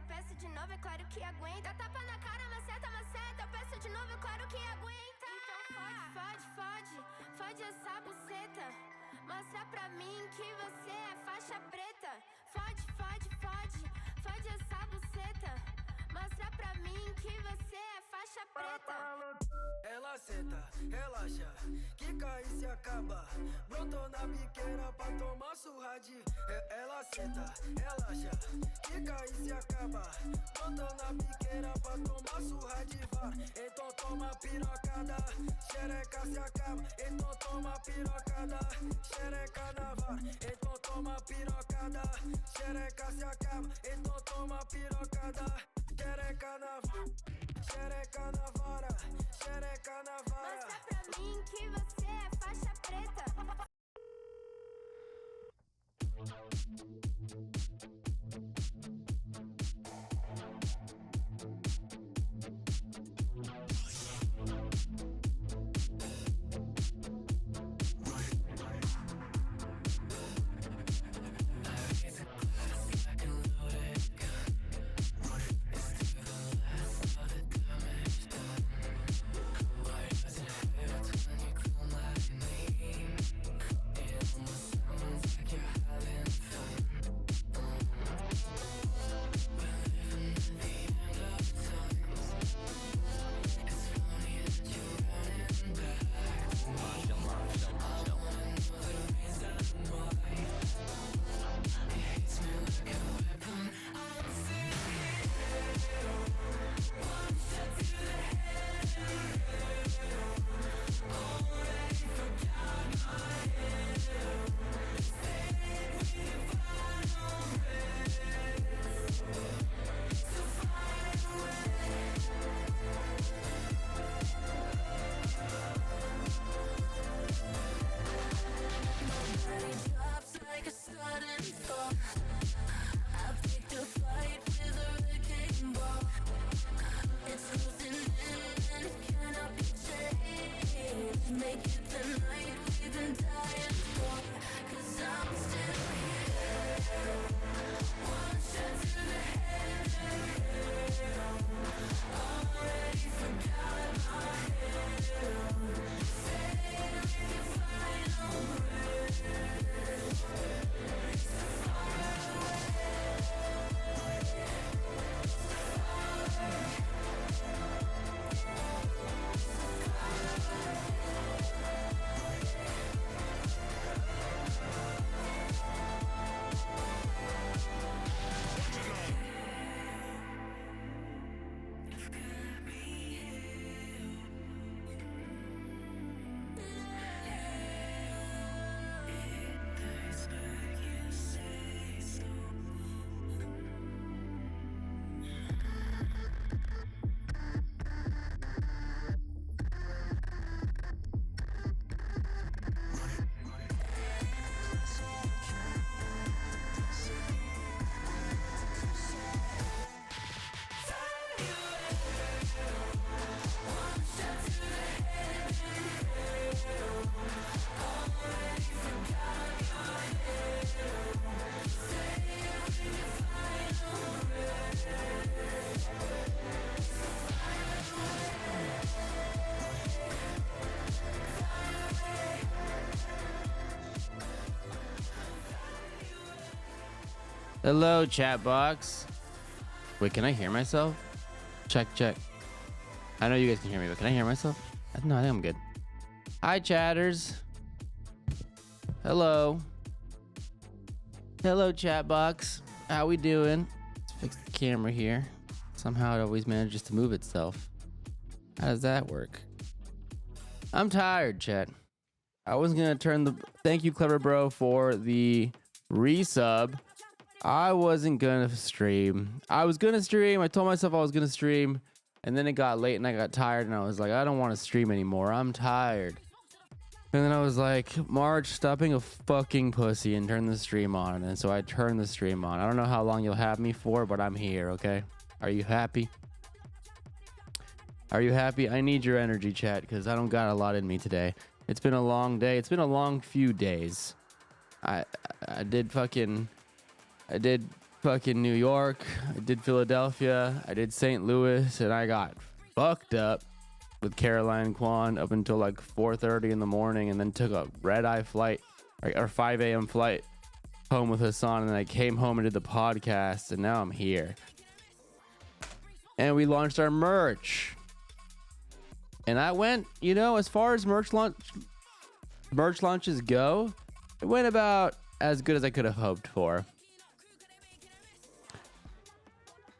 Peço de novo, é claro que aguenta. Tapa na cara, maceta, maceta. Eu peço de novo, é claro que aguenta. Então fode, fode, fode, fode essa buceta. Mostra pra mim que você é faixa preta. Fode, fode, fode, fode essa buceta. Mostra pra mim que você é faixa preta. Ela senta, relaxa, quica e se acaba. Brotou na biqueira pra tomar surra de. Ela senta, relaxa, quica e se acaba. Brotou na biqueira pra tomar surra de vara. Então toma pirocada, xereca se acaba. Então toma pirocada, xereca na vara. Então toma pirocada, xereca se acaba. Então toma pirocada, xereca na vara. Xereca na vara, xereca na vara. Mostra pra mim que você é faixa preta. Hello, chat box. Wait, can I hear myself? Check, check. I know you guys can hear me, but can I hear myself? No, I think I'm good. Hi, chatters. Hello. Hello, chat box. How we doing? Let's fix the camera here. Somehow it always manages to move itself. How does that work? I'm tired, chat. I was gonna turn the... Thank you, Clever Bro, for the resub. I wasn't gonna stream. I was gonna stream. I told myself I was gonna stream. And then it got late and I got tired and I was like, I don't want to stream anymore. I'm tired. And then I was like, March, stop being a fucking pussy and turn the stream on. And so I turned the stream on. I don't know how long you'll have me for, but I'm here, okay? Are you happy? Are you happy? I need your energy, chat, because I don't got a lot in me today. It's been a long day. It's been a long few days. I did fucking New York, I did Philadelphia, I did St. Louis, and I got fucked up with Caroline Kwan up until like 4:30 in the morning, and then took a red-eye flight or 5 a.m. flight home with Hassan, and then I came home and did the podcast, and now I'm here. And we launched our merch. And I went, you know, as far as merch launches go, it went about as good as I could have hoped for.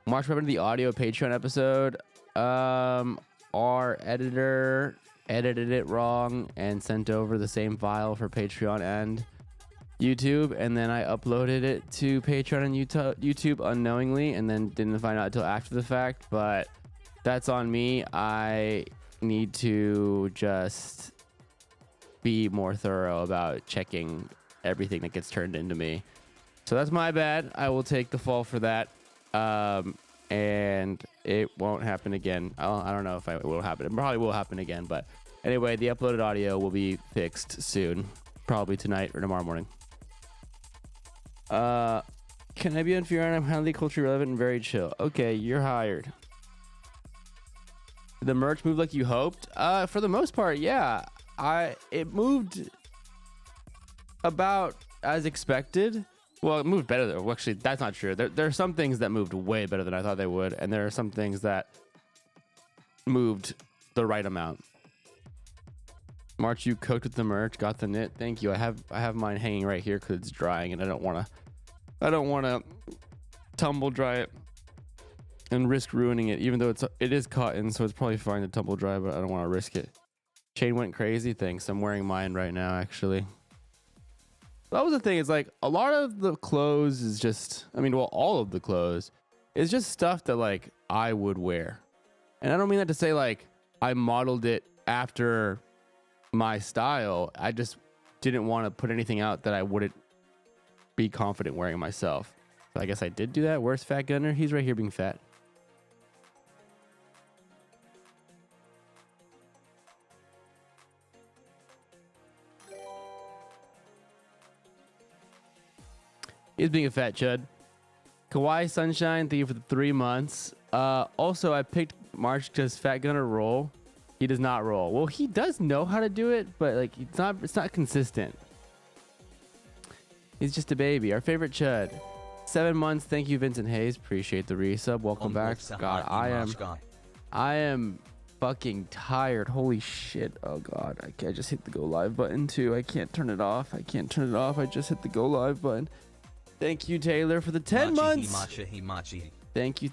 March we're into the audio Patreon episode. Our editor edited it wrong and sent over the same file for Patreon and YouTube, and then I uploaded it to Patreon and YouTube unknowingly, and then didn't find out until after the fact. But that's on me. I need to just be more thorough about checking everything that gets turned into me. So that's my bad. I will take the fall for that. And it won't happen again. I don't know if it will happen. It probably will happen again. But anyway, the uploaded audio will be fixed soon. Probably tonight or tomorrow morning. Can I be on Fear? I'm highly culturally relevant and very chill. Okay, you're hired. Did the merch move like you hoped? For the most part, yeah. It moved about as expected. Well, it moved better though. Well, actually, that's not true. There are some things that moved way better than I thought they would, and there are some things that moved the right amount. March, you cooked with the merch, got the knit. Thank you. I have mine hanging right here because it's drying, and I don't want to tumble dry it and risk ruining it. Even though it is cotton, so it's probably fine to tumble dry, but I don't want to risk it. Chain went crazy. Thanks. I'm wearing mine right now, actually. That was the thing. It's like a lot of the clothes is just, all of the clothes is just stuff that like I would wear. And I don't mean that to say like I modeled it after my style. I just didn't want to put anything out that I wouldn't be confident wearing myself. So I guess I did do that. Where's Fat Gunner? He's right here being fat. He's being a fat chud. Kawaii Sunshine, thank you for the 3 months. Also, I picked March because Fat Gunner roll. He does not roll. Well, he does know how to do it, but like it's not consistent. He's just a baby. Our favorite chud. 7 months. Thank you, Vincent Hayes. Appreciate the resub. Welcome back. God, I am fucking tired. Holy shit. Oh God. I just hit the go live button too. I can't turn it off. I just hit the go live button. Thank you, Taylor, for the 10 months. Thank you.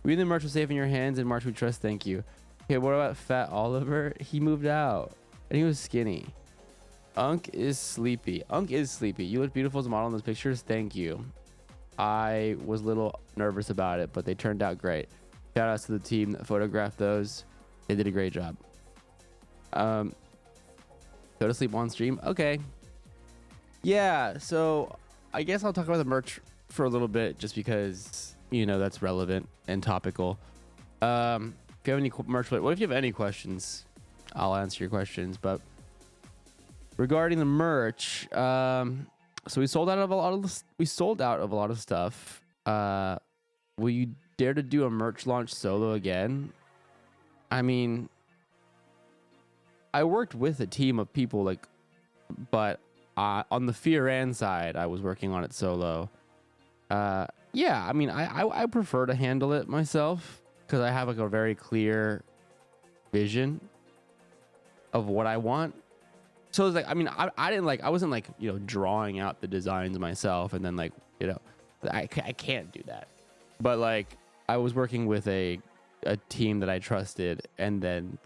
We the merch was safe in your hands, and March we trust. Thank you. Okay, what about Fat Oliver? He moved out, and he was skinny. Unk is sleepy. You look beautiful as a model in those pictures. Thank you. I was a little nervous about it, but they turned out great. Shout outs to the team that photographed those. They did a great job. Go to sleep on stream. Okay. Yeah, so I guess I'll talk about the merch for a little bit just because, that's relevant and topical. If you have any merch, if you have any questions, I'll answer your questions. But regarding the merch, so we sold out of a lot of stuff. Will you dare to do a merch launch solo again? I mean, I worked with a team of people, but on the Fearan side, I was working on it solo. Yeah, I mean, I prefer to handle it myself because I have a very clear vision of what I want. So it's like, I mean, I didn't like, I wasn't like, you know, drawing out the designs myself and then like, you know, I can't do that. But like, I was working with a team that I trusted, and then,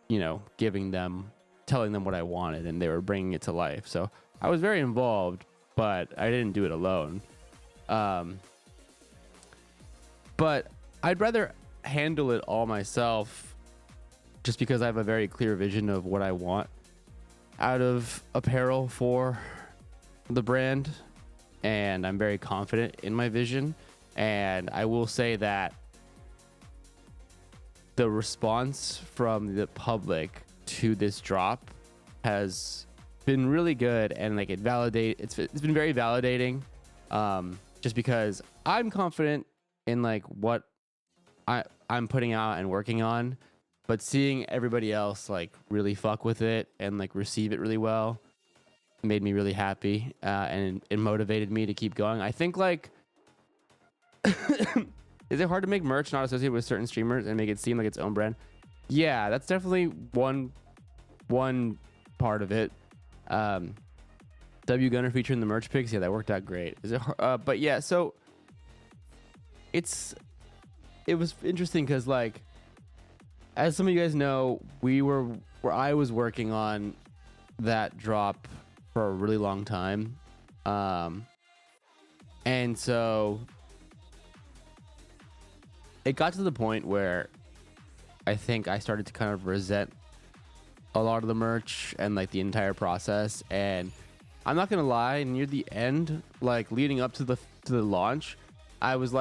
you know, telling them what I wanted, and they were bringing it to life. So I was very involved, but I didn't do it alone. But I'd rather handle it all myself, just because I have a very clear vision of what I want out of apparel for the brand, and I'm very confident in my vision. And I will say that the response from the public to this drop has been really good, and like it's been very validating, just because I'm confident in like what I'm putting out and working on, but seeing everybody else like really fuck with it and like receive it really well made me really happy, and it motivated me to keep going. I think like is it hard to make merch not associated with certain streamers and make it seem like its own brand? Yeah, that's definitely one part of it. W Gunner featuring the merch pics, yeah, that worked out great. Is it but yeah, so it was interesting because, like, as some of you guys know, I was working on that drop for a really long time, and so it got to the point where I think I started to kind of resent a lot of the merch and like the entire process. And I'm not gonna lie, near the end, like leading up to the launch, I was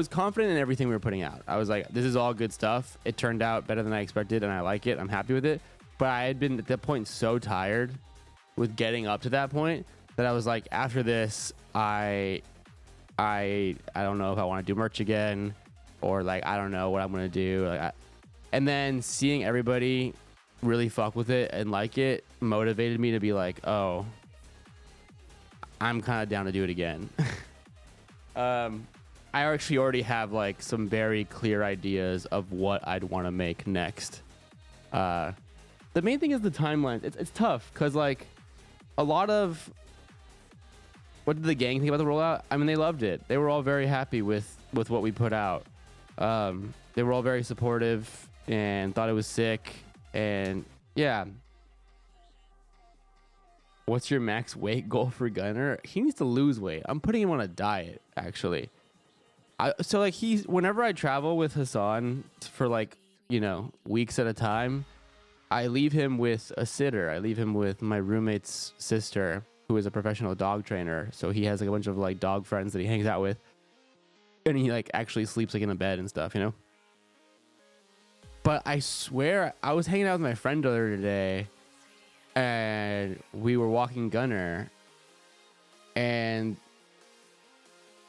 confident in everything we were putting out. I was like, this is all good stuff. It turned out better than I expected, and I like it. I'm happy with it. But I had been at that point so tired with getting up to that point that I was like, after this, I don't know if I want to do merch again, or like I don't know what I'm gonna do. And then seeing everybody really fuck with it and like it motivated me to be like, oh, I'm kind of down to do it again. I actually already have like some very clear ideas of what I'd want to make next. The main thing is the timeline. It's tough because like a lot of what did the gang think about the rollout? I mean, they loved it. They were all very happy with what we put out. They were all very supportive and thought it was sick. And yeah. What's your max weight goal for Gunner? He needs to lose weight. I'm putting him on a diet, actually. So like whenever I travel with Hassan for like, you know, weeks at a time, I leave him with a sitter. I leave him with my roommate's sister, who is a professional dog trainer. So he has like a bunch of like dog friends that he hangs out with. And he like actually sleeps like in a bed and stuff, you know? But I swear, I was hanging out with my friend earlier today, and we were walking Gunner, and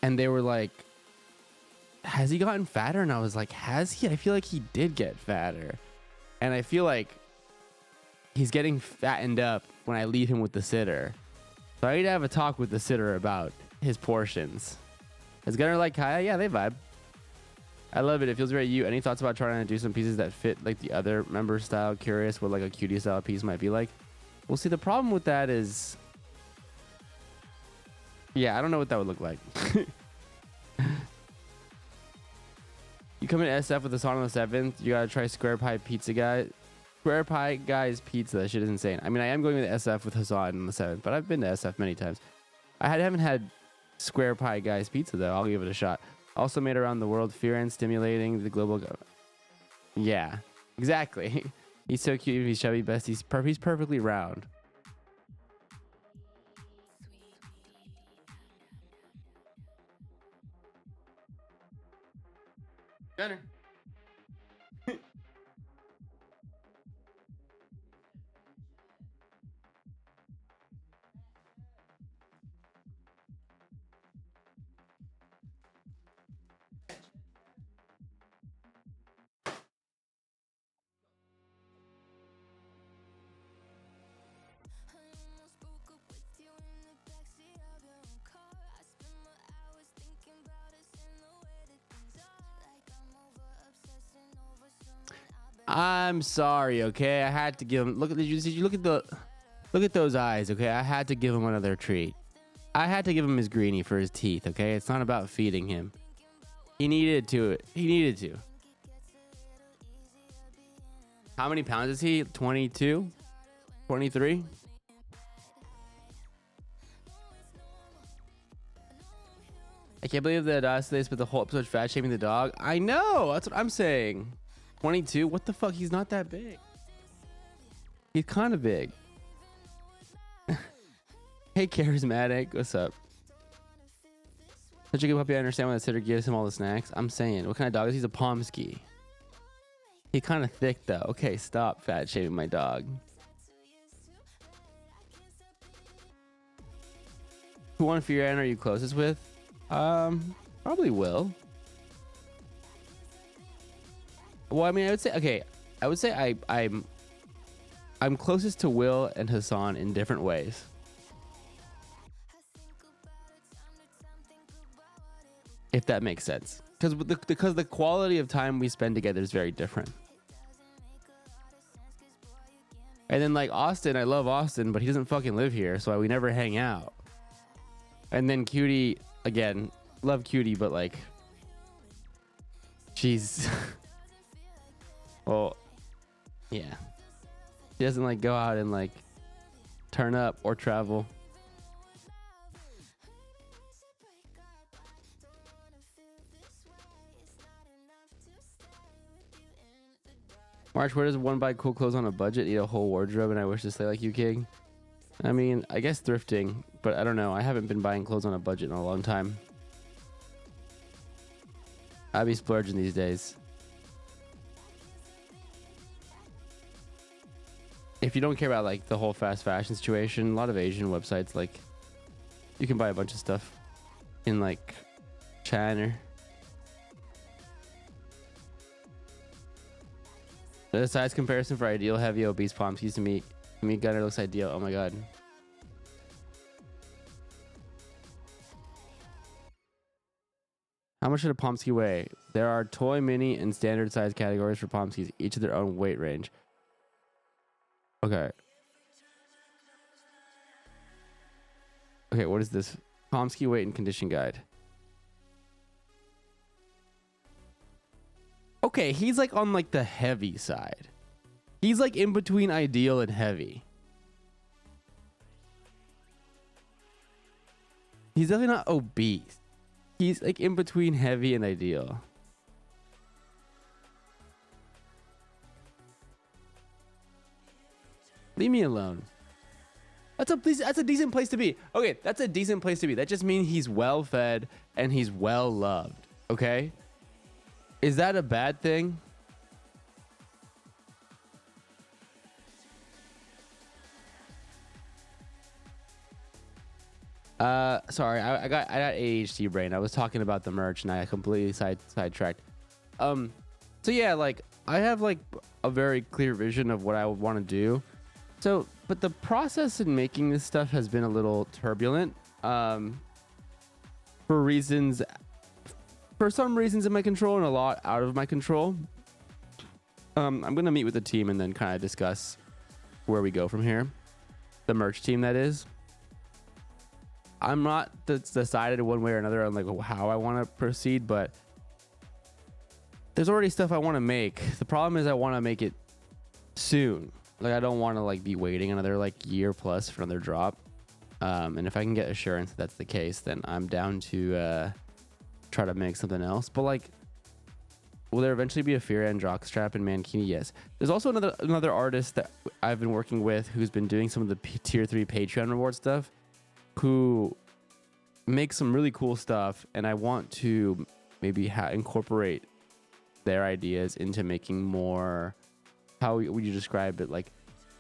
they were like, has he gotten fatter? And I was like, has he? I feel like he did get fatter. And I feel like he's getting fattened up when I leave him with the sitter. So I need to have a talk with the sitter about his portions. Is Gunner like Kaya? Yeah, they vibe. I love it. It feels very you. Any thoughts about trying to do some pieces that fit like the other member style? Curious what like a cutie style piece might be like. Well, see, the problem with that is, yeah, I don't know what that would look like. You come in SF with a song on the 7th, you gotta try Square Pie Pizza Guy. Square Pie Guy's Pizza. That shit is insane. I mean, I am going to SF with Hassan on the 7th, but I've been to SF many times. I haven't had Square Pie Guy's Pizza though. I'll give it a shot. Also made around the world, fear and stimulating the global. Yeah, exactly. He's so cute. He's chubby. Best. He's perfectly round. Gunner. I'm sorry, okay? I had to give him. Look at look at those eyes, okay? I had to give him another treat. I had to give him his greenie for his teeth, okay? It's not about feeding him. He needed to. He needed to. How many pounds is he? 22? 23? I can't believe that they spent the whole episode fat shaming the dog. I know. That's what I'm saying. 22? What the fuck? He's not that big. He's kind of big. Hey, charismatic. What's up? Such a good puppy. I understand why the sitter gives him all the snacks. I'm saying, what kind of dog is he? He's a Pomsky. He's kind of thick, though. Okay, stop fat shaming my dog. Who on Fearan are you closest with? Probably Will. Well, I mean, I would say, okay, I would say I'm closest to Will and Hassan in different ways. If that makes sense. Because the quality of time we spend together is very different. And then like Austin, I love Austin, but he doesn't fucking live here, so we never hang out. And then Cutie, again, love Cutie, but like, she's, well, yeah. She doesn't like go out and like turn up or travel. March, where does one buy cool clothes on a budget? Need a whole wardrobe, and I wish to slay like you, King. I mean, I guess thrifting, but I don't know. I haven't been buying clothes on a budget in a long time. I be splurging these days. If you don't care about like the whole fast fashion situation, a lot of Asian websites, like, you can buy a bunch of stuff in like China. The size comparison for ideal heavy obese Pomskies to me Gunner looks ideal. Oh my god. How much should a Pomsky weigh? There are toy, mini, and standard size categories for Pomskys, each of their own weight range. Okay. Okay, what is this? Pomsky weight and condition guide. Okay, he's like on like the heavy side. He's like in between ideal and heavy. He's definitely not obese. He's like in between heavy and ideal. Leave me alone. That's a decent place to be. Okay, that's a decent place to be. That just means he's well fed and he's well loved. Okay? Is that a bad thing? Sorry, I got ADHD brain. I was talking about the merch and I completely sidetracked. So yeah, like I have like a very clear vision of what I would want to do. So, but the process in making this stuff has been a little turbulent. For some reasons in my control and a lot out of my control. I'm gonna meet with the team and then kind of discuss where we go from here. The merch team, that is. I'm not decided one way or another on like how I want to proceed, but there's already stuff I want to make. The problem is I want to make it soon. Like I don't want to like be waiting another like year plus for another drop. And if I can get assurance that that's the case, then I'm down to try to make something else. But like, will there eventually be a Fearan jockstrap and Mankini? Yes. There's also another artist that I've been working with who's been doing some of the tier 3 Patreon reward stuff, who makes some really cool stuff, and I want to maybe incorporate their ideas into making more, how would you describe it, like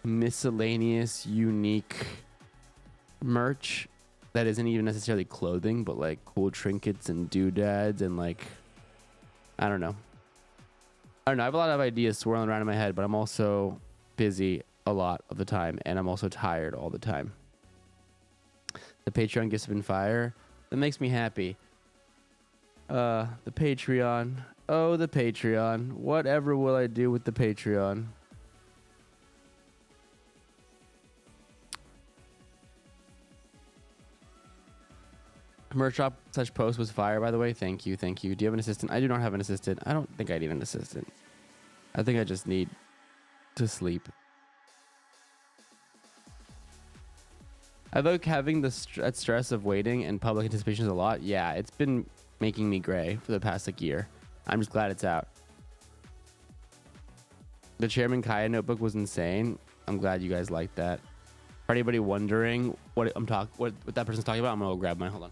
miscellaneous, unique merch that isn't even necessarily clothing, but like cool trinkets and doodads and like, I don't know. I have a lot of ideas swirling around in my head, but I'm also busy a lot of the time, and I'm also tired all the time. The Patreon gifts have been fire. That makes me happy. The Patreon Oh, the Patreon. Whatever will I do with the Patreon? Merch shop / post was fire, by the way. Thank you. Thank you. Do you have an assistant? I do not have an assistant. I don't think I need an assistant. I think I just need to sleep. I like having the stress of waiting and public anticipation a lot. Yeah, it's been making me gray for the past like year. I'm just glad it's out. The Chairman Kaya notebook was insane. I'm glad you guys liked that. For anybody wondering what that person's talking about, I'm gonna go grab mine. Hold on.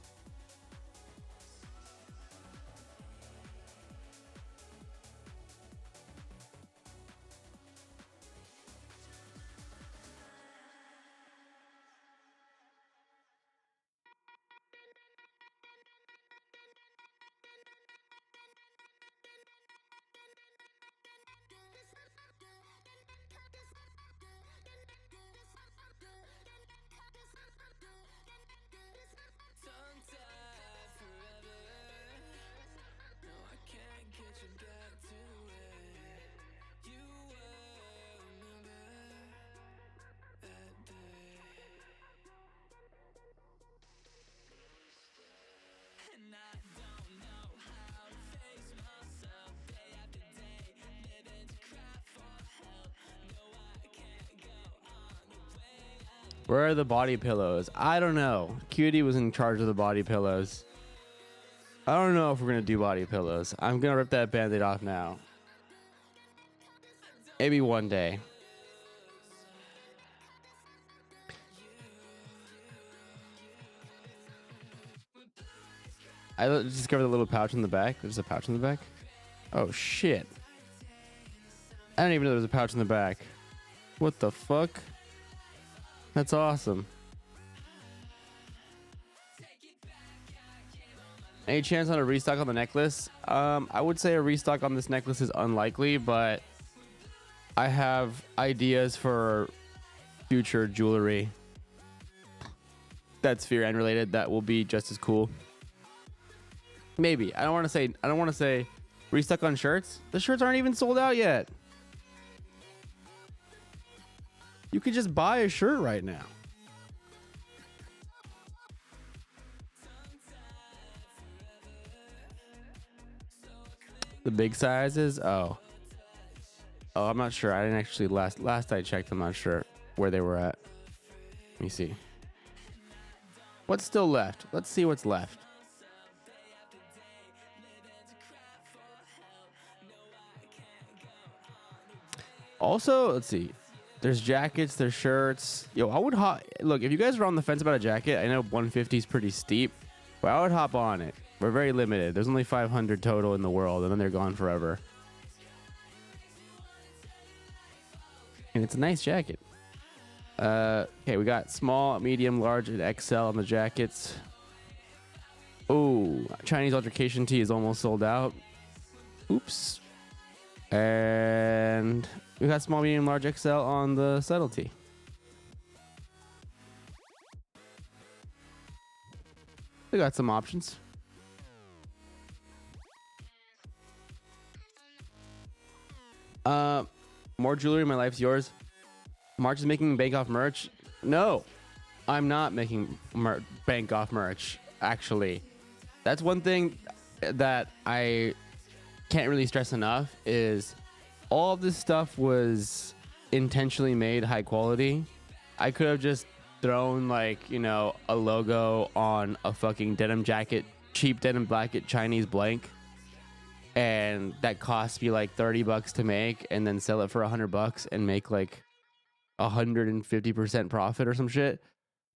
Where are the body pillows? I don't know. Cutie was in charge of the body pillows. I don't know if we're going to do body pillows. I'm going to rip that band-aid off now. Maybe one day. I just discovered the little pouch in the back. There's a pouch in the back. Oh, shit. I didn't even know there was a pouch in the back. What the fuck? That's awesome. Any chance on a restock on the necklace? I would say a restock on this necklace is unlikely, but I have ideas for future jewelry that's Fear End related that will be just as cool. Maybe. I don't want to say restock on shirts. The shirts aren't even sold out yet. You could just buy a shirt right now. The big sizes? Oh, I'm not sure. I didn't actually last I checked. I'm not sure where they were at. Let me see. What's still left? Let's see what's left. Also, let's see. There's jackets, there's shirts. Yo, I would look, if you guys are on the fence about a jacket, I know 150 is pretty steep, but I would hop on it. We're very limited. There's only 500 total in the world, and then they're gone forever. And it's a nice jacket. Okay, we got small, medium, large, and XL on the jackets. Oh, Chinese altercation tee is almost sold out. Oops. And we got small, medium, large, XL on the subtlety. We got some options. More jewelry. My life's yours. March is making bank off merch. No, I'm not making bank off merch. Actually, that's one thing that I can't really stress enough is all of this stuff was intentionally made high quality. I could have just thrown like, you know, a logo on a fucking denim jacket, cheap denim jacket, Chinese blank, and that cost me like $30 to make, and then sell it for $100 and make like 150% profit or some shit.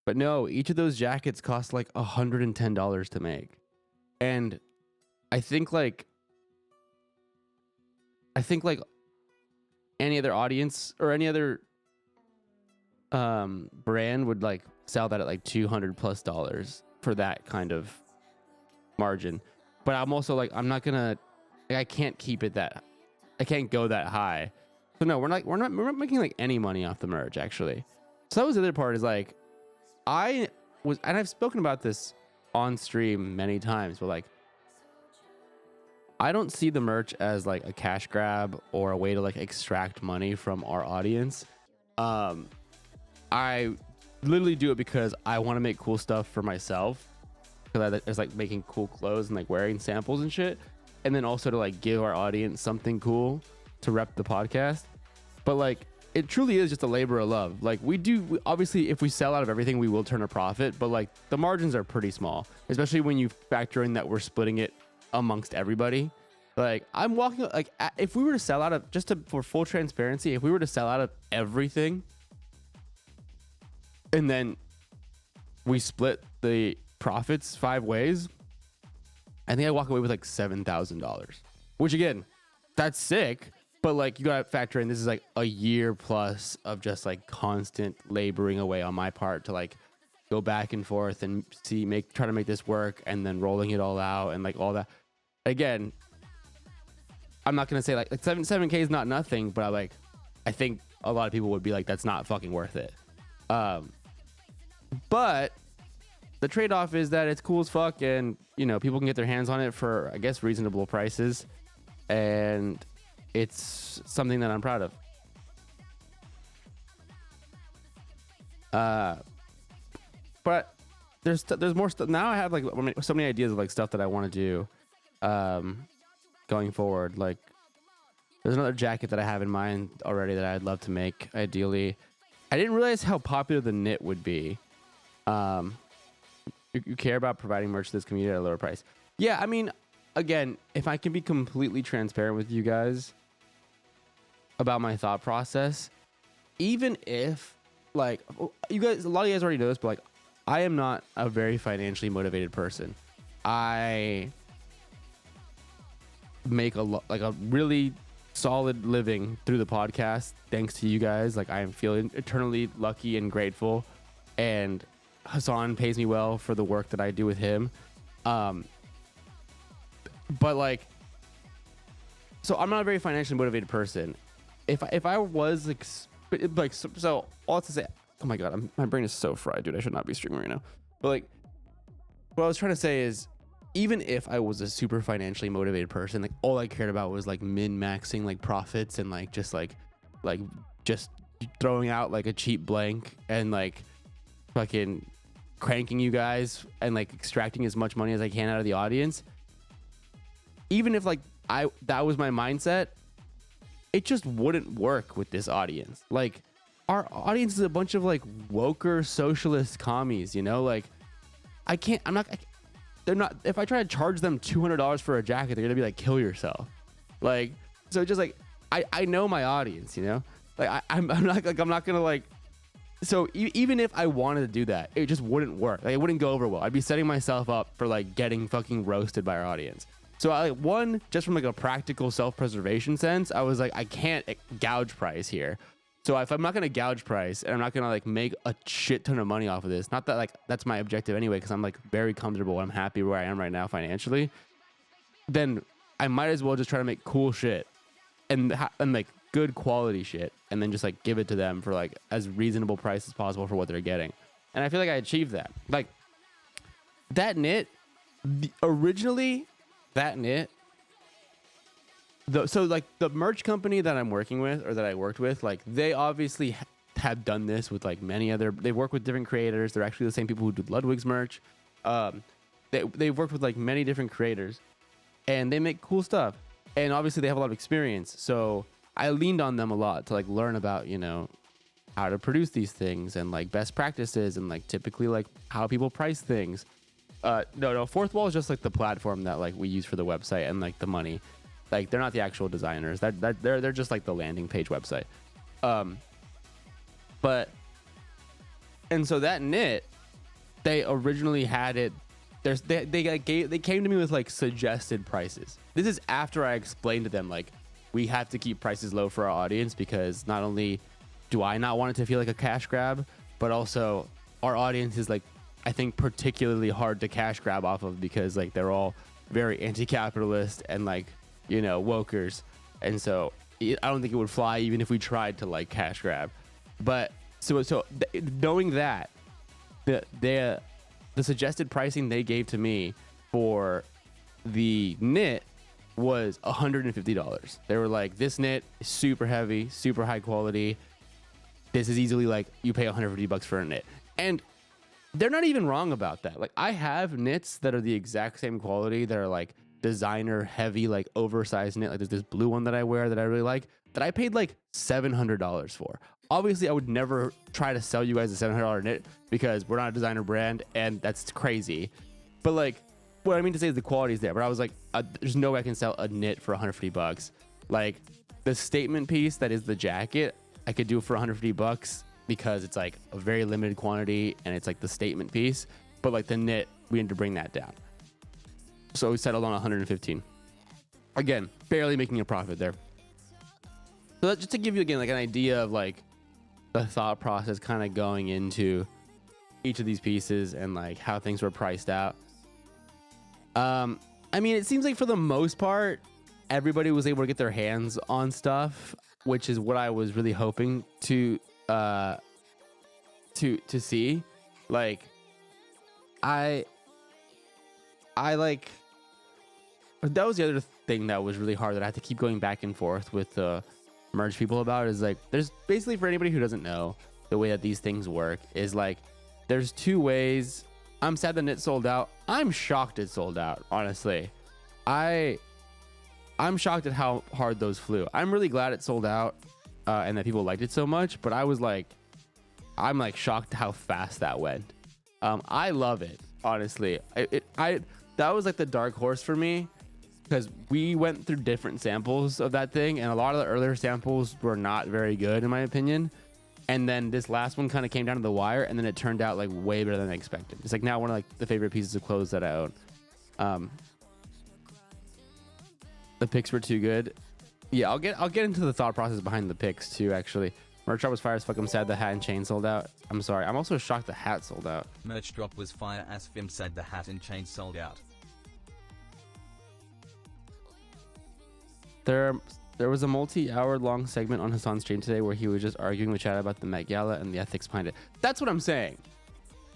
But no, each of those jackets cost like $110 to make. And I think like any other audience or any other brand would like sell that at like $200+ for that kind of margin. But I'm also like, I'm not gonna, like, I can't keep it that, I can't go that high. So no, we're not making like any money off the merch actually. So that was the other part, is like, and I've spoken about this on stream many times, but like, I don't see the merch as like a cash grab or a way to like extract money from our audience. I literally do it because I want to make cool stuff for myself, because it's like making cool clothes and like wearing samples and shit, and then also to like give our audience something cool to rep the podcast. But like, it truly is just a labor of love. Like we obviously, if we sell out of everything, we will turn a profit, but like the margins are pretty small, especially when you factor in that we're splitting it amongst everybody. Like I'm walking, like if we were to sell out of, for full transparency, if we were to sell out of everything and then we split the profits 5 ways, I think I walk away with like $7,000, which again, that's sick. But like, you gotta factor in, this is like a year plus of just like constant laboring away on my part to like go back and forth and try to make this work, and then rolling it all out and like all that. Again, I'm not gonna say like 7K is not nothing, but I think a lot of people would be like, that's not fucking worth it. But the trade-off is that it's cool as fuck, and you know, people can get their hands on it for, I guess, reasonable prices, and it's something that I'm proud of. But there's more stuff now. I have like so many ideas of like stuff that I want to do going forward. Like there's another jacket that I have in mind already that I'd love to make. Ideally, I didn't realize how popular the knit would be. You care about providing merch to this community at a lower price. Yeah, I mean, again, if I can be completely transparent with you guys about my thought process, even if like you guys, a lot of you guys already know this, but like I am not a very financially motivated person. I make a really solid living through the podcast thanks to you guys. Like I am feeling eternally lucky and grateful, and Hassan pays me well for the work that I do with him. But like, so I'm not a very financially motivated person. If I was like so all to say, oh my god, my brain is so fried, dude. I should not be streaming right now. But like, what I was trying to say is, even if I was a super financially motivated person, like all I cared about was like min-maxing like profits and like just throwing out like a cheap blank and like fucking cranking you guys and like extracting as much money as I can out of the audience. Even if like that was my mindset, it just wouldn't work with this audience. Like our audience is a bunch of like woker socialist commies, you know? Like they're not, if I try to charge them $200 for a jacket, they're gonna be like, kill yourself. Like, so just like, I know my audience, you know? Like I'm not gonna like, so even if I wanted to do that, it just wouldn't work. Like it wouldn't go over well. I'd be setting myself up for like getting fucking roasted by our audience. So just from like a practical self-preservation sense, I was like, I can't gouge price here. So if I'm not going to gouge price and I'm not going to like make a shit ton of money off of this, not that like that's my objective anyway, because I'm like very comfortable and I'm happy where I am right now financially, then I might as well just try to make cool shit and like good quality shit, and then just like give it to them for like as reasonable price as possible for what they're getting. And I feel like I achieved that. Like that knit, originally that knit, so like the merch company that I'm working with, or that I worked with, like they obviously have done this with like many other, they work with different creators. They're actually the same people who do Ludwig's merch. They've worked with like many different creators, and they make cool stuff, and obviously they have a lot of experience. So I leaned on them a lot to like learn about, you know, how to produce these things and like best practices and like typically like how people price things. No, Fourth Wall is just like the platform that like we use for the website and like the money. Like they're not the actual designers. They're just like the landing page website. And so that knit, they originally had it. They came to me with like suggested prices. This is after I explained to them like we have to keep prices low for our audience, because not only do I not want it to feel like a cash grab, but also our audience is like, I think, particularly hard to cash grab off of, because like they're all very anti-capitalist and like, you know, wokers. And so I don't think it would fly even if we tried to like cash grab. But knowing that, the suggested pricing they gave to me for the knit was $150. They were like, this knit is super heavy, super high quality. This is easily like you pay $150 for a knit. And they're not even wrong about that. Like, I have knits that are the exact same quality that are like designer heavy, like oversized knit. Like there's this blue one that I wear that I really like that I paid like $700 for. Obviously, I would never try to sell you guys a $700 knit because we're not a designer brand and that's crazy. But like, what I mean to say is the quality is there. But I was like, there's no way I can sell a knit for $150. Like the statement piece that is the jacket, I could do for $150 because it's like a very limited quantity and it's like the statement piece. But like the knit, we need to bring that down. So we settled on 115. Again, barely making a profit there. So that, just to give you again like an idea of like the thought process kind of going into each of these pieces and like how things were priced out. I mean, it seems like for the most part, everybody was able to get their hands on stuff, which is what I was really hoping to see. Like, I like, that was the other thing that was really hard that I had to keep going back and forth with the merge people about is like, there's basically, for anybody who doesn't know the way that these things work is like, there's two ways. I'm sad the knit sold out. I'm shocked it sold out, honestly. I'm shocked at how hard those flew. I'm really glad it sold out and that people liked it so much, but I'm like shocked how fast that went. I love it, honestly. That was like the dark horse for me because we went through different samples of that thing and a lot of the earlier samples were not very good in my opinion. And then this last one kind of came down to the wire and then it turned out like way better than I expected. It's like now one of like the favorite pieces of clothes that I own. The picks were too good. Yeah, I'll get into the thought process behind the picks too, actually. Merch drop was fire as fuck. I'm sad the hat and chain sold out. I'm sorry. I'm also shocked the hat sold out. Merch drop was fire as Fim said the hat and chain sold out. There was a multi-hour long segment on Hassan's stream today where he was just arguing with chat about the Met Gala and the ethics behind it. That's what I'm saying.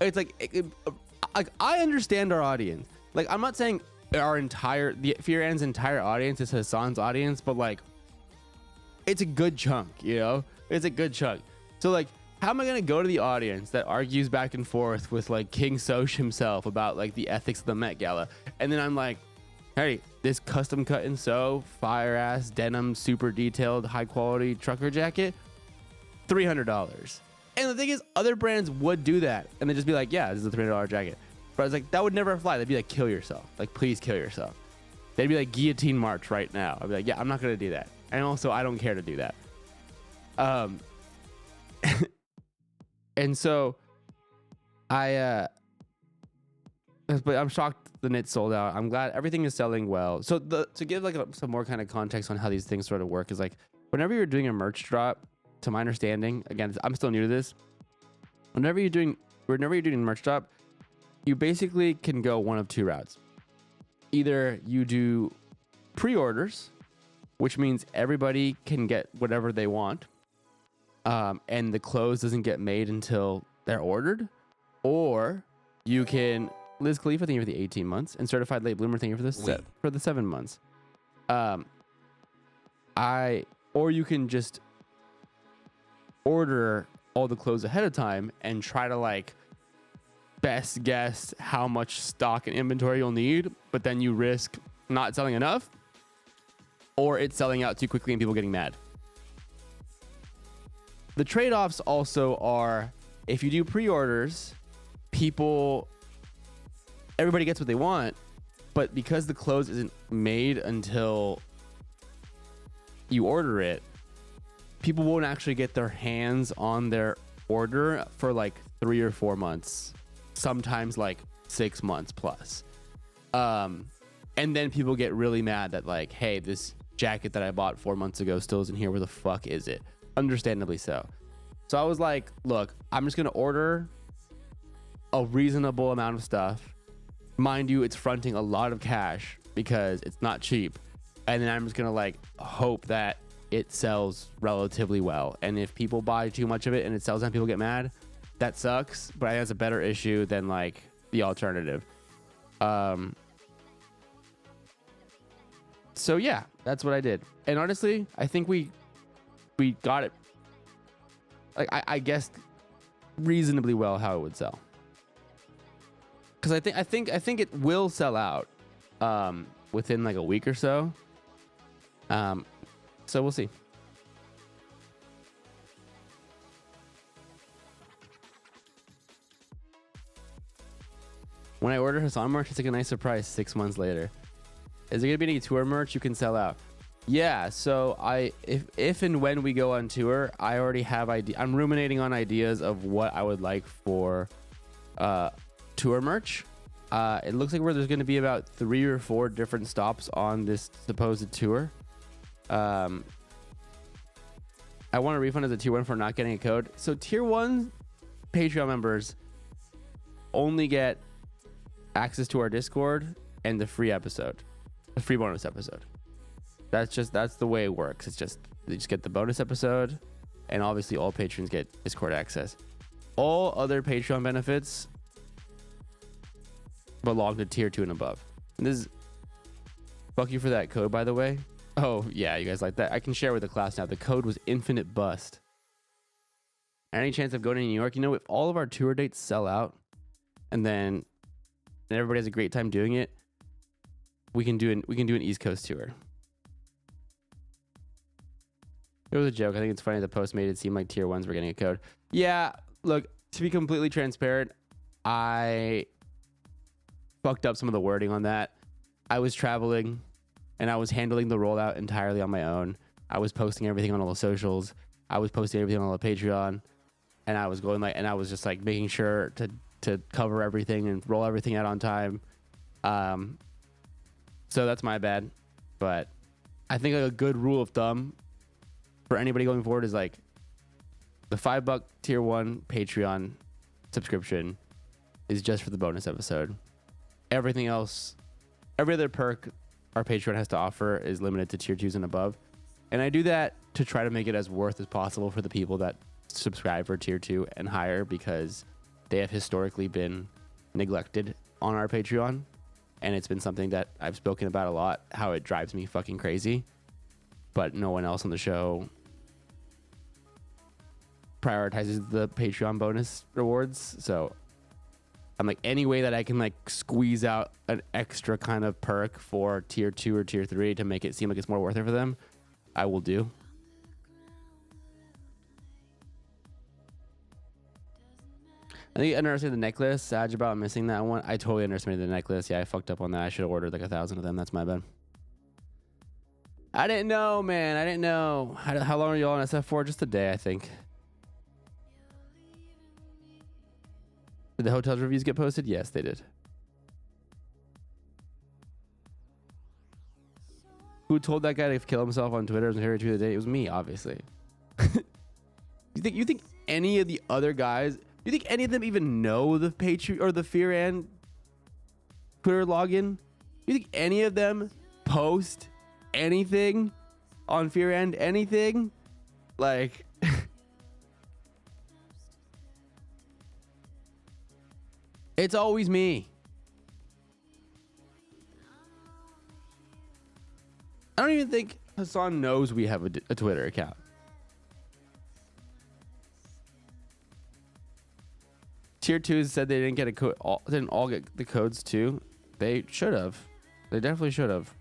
It's like, like I understand our audience. Like, I'm not saying the Fear And's entire audience is Hassan's audience, but like, it's a good chunk, you know? It's a good chunk. So like, how am I gonna go to the audience that argues back and forth with like King Soch himself about like the ethics of the Met Gala, and then I'm like, hey, this custom cut and sew, fire ass denim, super detailed, high quality trucker jacket, $300. And the thing is, other brands would do that and they'd just be like, yeah, this is a $300 jacket. But I was like, that would never fly. They'd be like, kill yourself. Like, please kill yourself. They'd be like, guillotine march right now. I'd be like, yeah, I'm not gonna do that. And also, I don't care to do that. And so but I'm shocked the knit sold out. I'm glad everything is selling well. So to give like some more kind of context on how these things sort of work is like, whenever you're doing a merch drop, to my understanding, again, I'm still new to this. Whenever you're doing a merch drop, you basically can go one of two routes. Either you do pre-orders, which means everybody can get whatever they want, and the clothes doesn't get made until they're ordered, or you can Liz Khalifa, thank you for the 18 months, and Certified Late Bloomer, thank you for the 7 months. Or you can just order all the clothes ahead of time and try to like best guess how much stock and inventory you'll need, but then you risk not selling enough or it's selling out too quickly and people getting mad. The trade-offs also are, if you do pre-orders, everybody gets what they want, but because the clothes isn't made until you order it, people won't actually get their hands on their order for like 3 or 4 months, sometimes like 6 months plus. And then people get really mad that like, hey, this jacket that I bought 4 months ago still isn't here. Where the fuck is it? Understandably so. So I was like, look, I'm just going to order a reasonable amount of stuff. Mind you, it's fronting a lot of cash because it's not cheap. And then I'm just going to like hope that it sells relatively well. And if people buy too much of it and it sells and people get mad, that sucks. But I think that's a better issue than like So yeah, that's what I did. And honestly, I think we got it. Like I guessed reasonably well how it would sell. Because I think it will sell out within like a week or so. So we'll see. When I ordered Hassan merch, it's like a nice surprise 6 months later. Is there gonna be any tour merch you can sell out? Yeah, so if and when we go on tour, I already have I'm ruminating on ideas of what I would like for tour merch. It looks like there's going to be about 3 or 4 different stops on this supposed tour. I want a refund as a tier 1 for not getting a code. So tier 1 Patreon members only get access to our Discord and the free episode, the free bonus episode. That's the way it works. It's just they just get the bonus episode, and obviously all patrons get Discord access. All other Patreon benefits belong to tier 2 and above. And this is fuck you for that code, by the way. Oh yeah, you guys like that? I can share with the class now. The code was Infinite Bust. Any chance of going to New York? You know, if all of our tour dates sell out, and everybody has a great time doing it, we can do an East Coast tour. It was a joke. I think it's funny the post made it seem like tier 1s were getting a code. Yeah, look, to be completely transparent, I fucked up some of the wording on that. I was traveling and I was handling the rollout entirely on my own. I was posting everything on all the socials. I was posting everything on all the Patreon, and I was just like making sure to cover everything and roll everything out on time. So that's my bad. But I think like a good rule of thumb for anybody going forward is like the $5 tier 1 Patreon subscription is just for the bonus episode. Everything else, every other perk our Patreon has to offer is limited to tier 2s and above. And I do that to try to make it as worth as possible for the people that subscribe for tier 2 and higher, because they have historically been neglected on our Patreon. And it's been something that I've spoken about a lot, how it drives me fucking crazy. But no one else on the show prioritizes the Patreon bonus rewards. So I'm like, any way that I can like squeeze out an extra kind of perk for tier 2 or tier 3 to make it seem like it's more worth it for them, I will do. I think I underestimated the necklace. Sad about missing that one. I totally underestimated the necklace. Yeah, I fucked up on that. I should have ordered like 1,000 of them. That's my bad. I didn't know, man. I didn't know. How long are you on SF for? Just a day, I think. Did the hotel's reviews get posted? Yes, they did. Who told that guy to kill himself on Twitter and Harry tweeted the day? It was me, obviously. You think any of the other guys? You think any of them even know the Patreon or the Fearan Twitter login? You think any of them post anything on Fearan? Anything? Like, it's always me. I don't even think Hassan knows we have a Twitter account. Tier 2s said they didn't get a code. Didn't all get the codes too. They should have. They definitely should have.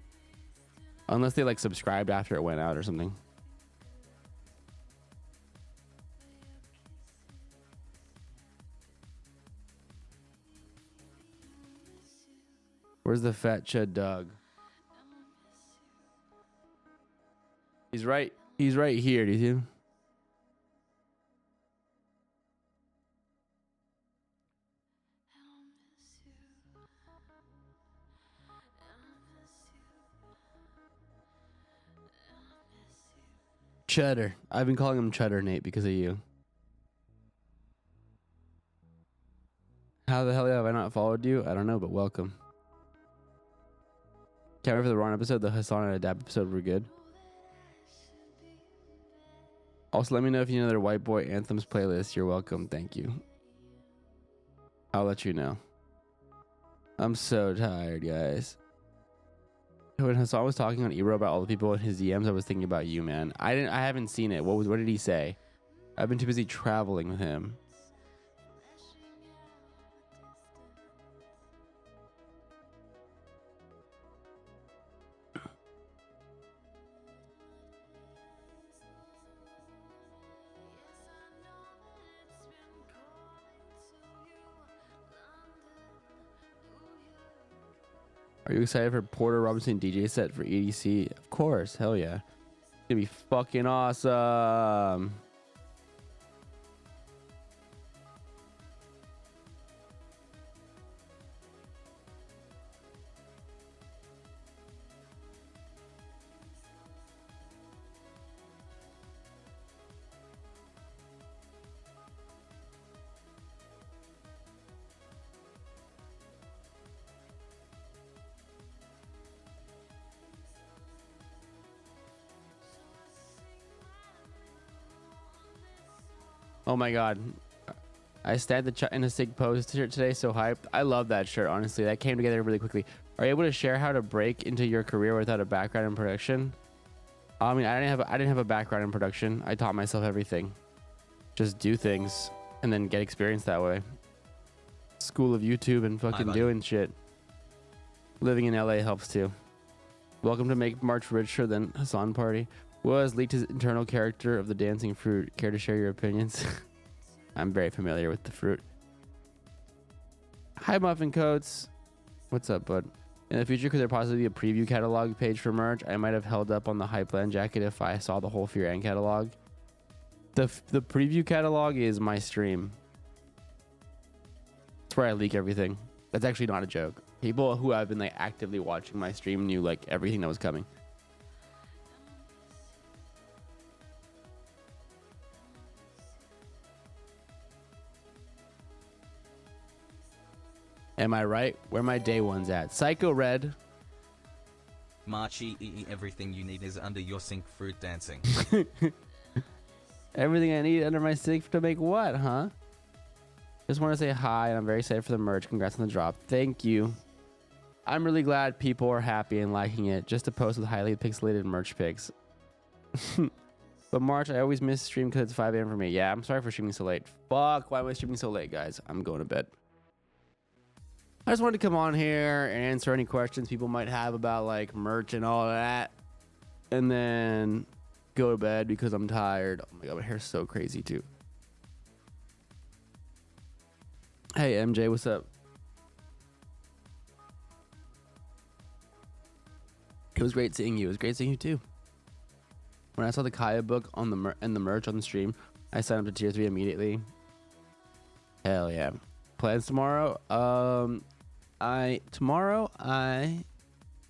Unless they like subscribed after it went out or something. Where's the fat chud dog? He's right here, do you see? Cheddar. I've been calling him Cheddar Nate because of you. How the hell have I not followed you? I don't know, but welcome. Can't wait for the Ron episode. The Hassan and Adab episode were good. Also, let me know if you know their White Boy Anthems playlist. You're welcome. Thank you. I'll let you know. I'm so tired, guys. when Hassan was talking on Ebro about all the people in his DMs, I was thinking about you, man. I haven't seen it. What did he say? I've been too busy traveling with him. Are you excited for Porter Robinson DJ set for EDC? Of course, hell yeah. It's gonna be fucking awesome. Oh my god. I stand in a Sig Pose shirt today, so hyped. I love that shirt, honestly. That came together really quickly. Are you able to share how to break into your career without a background in production? I mean, I didn't have a background in production. I taught myself everything. Just do things and then get experience that way. School of YouTube and fucking doing shit. Living in LA helps too. Welcome to Make March Richer Than Hassan Party. Was leaked his internal character of the dancing fruit. Care to share your opinions? I'm very familiar with the fruit. Hi, Muffin Coats. What's up, bud? In the future, could there possibly be a preview catalog page for merch? I might have held up on the Hypeland jacket if I saw the whole Fear and catalog. The preview catalog is my stream. That's where I leak everything. That's actually not a joke. People who have been like actively watching my stream knew like everything that was coming. Am I right? Where my day one's at? Psycho Red. Marchy, everything you need is under your sink fruit dancing. Everything I need under my sink to make what, huh? Just want to say hi, and I'm very excited for the merch. Congrats on the drop. Thank you. I'm really glad people are happy and liking it. Just to post with highly pixelated merch pics. But March, I always miss stream because it's 5 a.m. for me. Yeah, I'm sorry for streaming so late. Fuck, why am I streaming so late, guys? I'm going to bed. I just wanted to come on here and answer any questions people might have about like merch and all that. And then go to bed because I'm tired. Oh my god, my hair's so crazy too. Hey MJ, what's up? It was great seeing you. It was great seeing you too. When I saw the Kaya book on the and the merch on the stream, I signed up to tier 3 immediately. Hell yeah. Plans tomorrow? Tomorrow I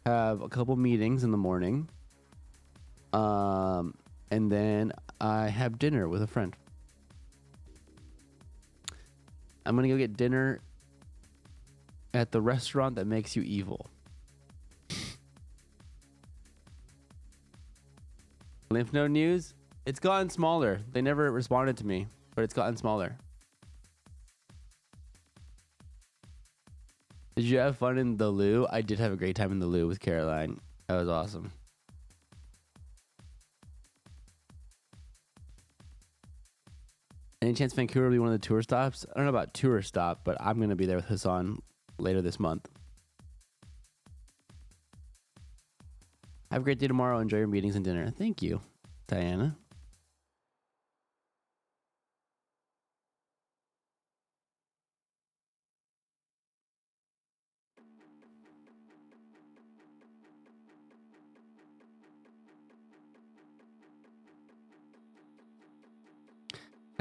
have a couple meetings in the morning. And then I have dinner with a friend. I'm gonna go get dinner at the restaurant that makes you evil. Lymph node news? It's gotten smaller. They never responded to me, but it's gotten smaller. Did you have fun in the loo? I did have a great time in the loo with Caroline. That was awesome. Any chance Vancouver will be one of the tour stops? I don't know about tour stop, but I'm going to be there with Hassan later this month. Have a great day tomorrow. Enjoy your meetings and dinner. Thank you, Diana.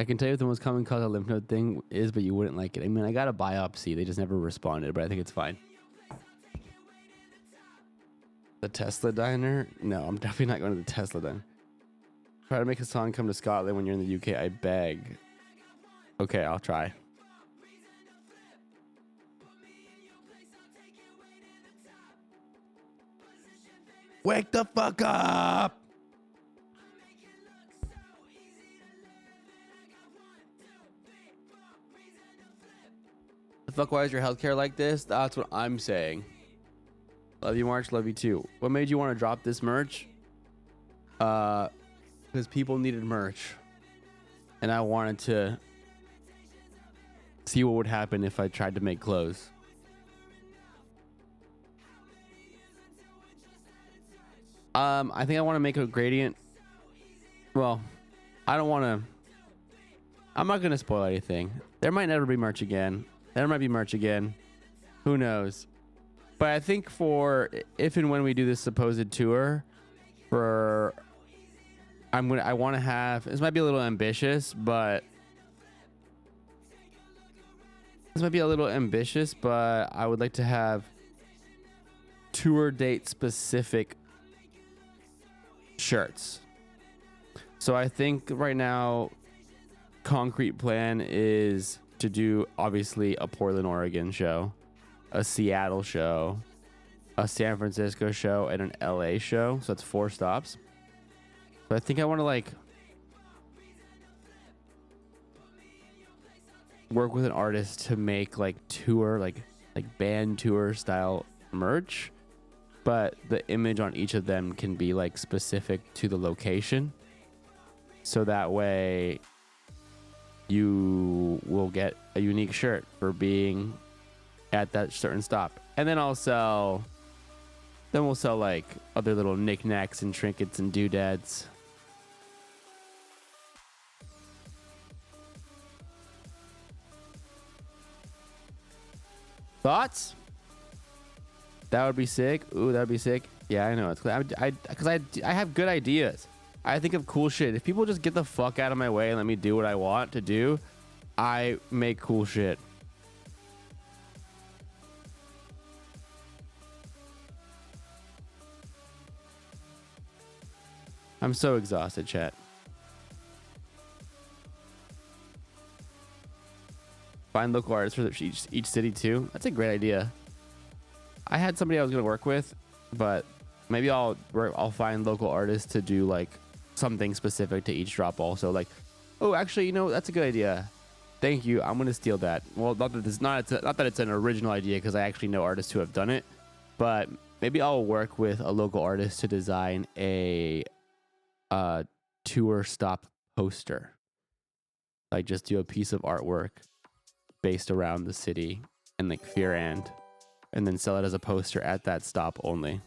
I can tell you what the most common cause of lymph node thing is, but you wouldn't like it. I mean, I got a biopsy. They just never responded, but I think it's fine. The Tesla diner? No, I'm definitely not going to the Tesla diner. Try to make Hassan come to Scotland when you're in the UK. I beg. Okay, I'll try. Wake the fuck up! The fuck, why is your healthcare like this? That's what I'm saying. Love you, March. Love you too. What made you want to drop this merch? Because people needed merch, and I wanted to see what would happen if I tried to make clothes. I think I want to make a gradient. Well, I'm not gonna spoil anything. There might never be merch again. There might be merch again. Who knows? But I think for if and when we do this supposed tour, I want to have. This might be a little ambitious, but I would like to have tour date specific shirts. So I think right now, concrete plan is to do obviously a Portland, Oregon show, a Seattle show, a San Francisco show, and an LA show. So that's 4 stops. But I think I want to like work with an artist to make like tour, like band tour style merch. But the image on each of them can be like specific to the location. So that way you will get a unique shirt for being at that certain stop. And then we'll sell like other little knickknacks and trinkets and doodads. Thoughts? That would be sick. Ooh, that would be sick. Yeah, I know. It's because I have good ideas. I think of cool shit. If people just get the fuck out of my way and let me do what I want to do, I make cool shit. I'm so exhausted, chat. Find local artists for each city too. That's a great idea. I had somebody I was gonna work with, but maybe I'll find local artists to do like something specific to each drop. Also, like, oh, actually, you know, that's a good idea. Thank you. I'm gonna steal that. Well, not that it's an original idea because I actually know artists who have done it, but maybe I'll work with a local artist to design a tour stop poster. Like, just do a piece of artwork based around the city and like Fear and then sell it as a poster at that stop only.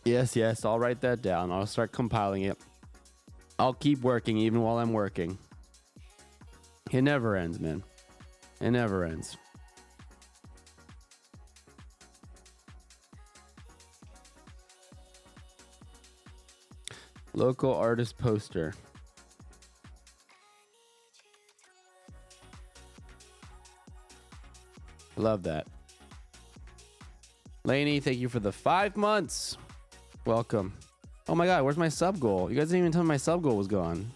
Yes, I'll write that down. I'll start compiling it. I'll keep working even while I'm working. It never ends, man. It never ends. Local artist poster. Love that. Lainey, thank you for the 5 months. Welcome. Oh my god, where's my sub goal? You guys didn't even tell me my sub goal was gone.